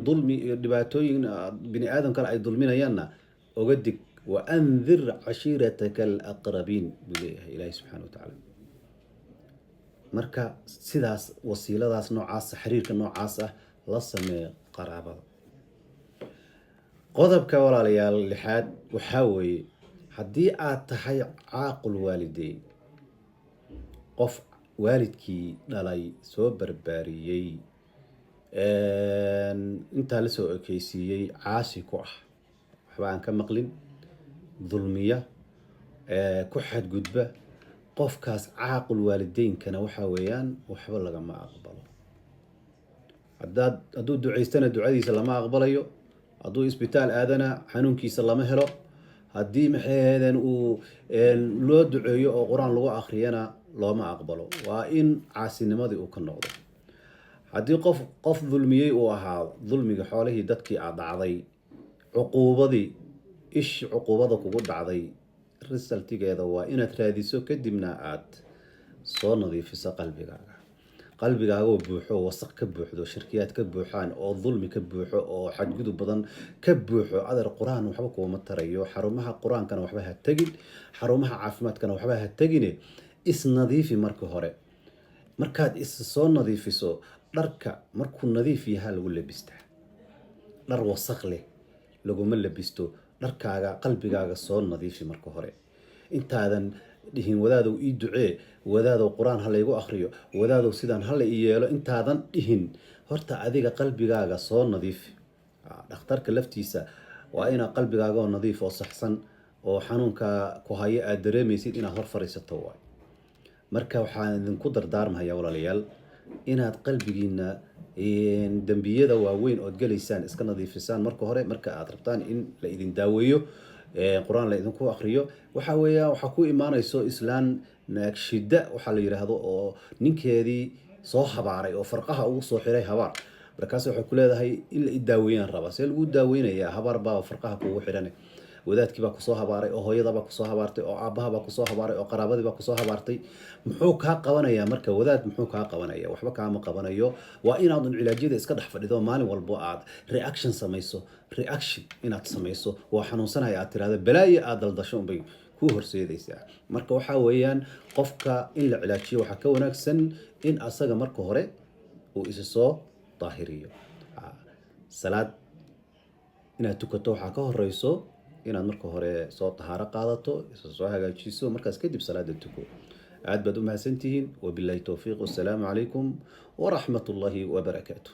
ظلمي dhibaatooyin bini aadamka ay dulminayaanna oga dig wa anzir cashiirataka alaqrabiin buu leeyahay ilaahay subxaana wa tacaala marka sidaas wasiiladaas noocaas xiriirka noocaas ah la sameeyo qaraabada qodobka walaalayaal lixaad waxaa weeye haddii aad tahay caaqul waalideyn qof waalidkii dhalay soo barbaariyey intaa la soo ekeysiiyey caasi ku ah waxba aan ka maqlin dulmiya ku xadgudba qofkaas caaqul waalideynkana waxaa weeyaan waxba lagama aqbalo hadduu ducaystana ducadiisa lama aqbalayo hadduu isbitaal aadana xanuunkiisa lama helo haddii maxay ahaydeen uu loo duceeyo oo qur-aan lagu akhriyana looma aqbalo waa in caasinimadii uu ka noqdo haddii qof dulmiyey uu ahaa dulmiga xoolihii dadkii aad dhacday cuquubadii cuquubada kugu dhacday resultigeeda waa inaad raadiso kadibna aad soo nadiifiso qalbigaagoo buuxo wasaq ka buuxdo shirkiyaad ka buuxaan oo dulmi ka buuxo oo xadgudub badan ka buuxo adar qur-aan waxba kuuma tarayo xarumaha qur-aankana waxba ha tegin xarumaha caafimaadkana waxba ha tegine isnadiifi marka hore markaad is soo nadiifiso dharka markuu nadiif yahaa lagu labistaa dhar wasaq leh laguma labisto dharkaaga qalbigaaga soo nadiifi marka hore intaadan dhihin wadaadow ii ducee wadaadow qur-aan ha laygu akhriyo wadaadow sidaan hala ii yeelo intaadan dhihin horta adiga qalbigaaga soo nadiifi dhakhtarka laftiisa waa inaad qalbigaaga oo nadiif oo saxsan oo xanuunka ku haya aad dareemaysid inaad hor fariisato waay marka waxaan idinku dardaarmayaa walaalayaal inaad qalbigiina dambiyada waaweyn ood galaysaan iska nadiifisaan marka hore marka aad rabtaan in la idin daaweeyo qur-aan la idinku akhriyo waxa weeyaa waxaa ku imaanayso islaan naagshida waxaa la yidhaahdo oo ninkeedii soo habaaray oo farqaha ugu soo xiray habaar markaas waxay ku leedahay in la i daaweeyaan rabaa see lagu daaweynayaa habaar baa farqaha kugu xidhan wadaadkii baa kusoo habaaray oo hooyada baa kusoo habaartay oo aabbaha baa kusoo habaaray oo qaraabadii baa kusoo habaartay muxuu kaa qabanayaa marka wadaad muxuu kaa qabanaya waxba kaama qabanayo waa inaad cilaajyada iska dhex fadhido maalin walbo aad reaction inaad samayso waa xanuunsanaya aad tiraahdo balaayo aad daldasho unbay ku horseedaysaa marka waxaa weeyaan qofka in la cilaajiyo waxaa ka wanaagsan in asaga marka hore uu isa soo daahiriyo salaad inaad tukato waxaa ka horeyso inaad marka hore soo tahaaro qaadato soo hagaajiso markaas kadib salaada tuko aad baad u mahadsantihiin wabillahi tawfiiq wassalaamu calaykum waraxmatullaahi wabarakaatuh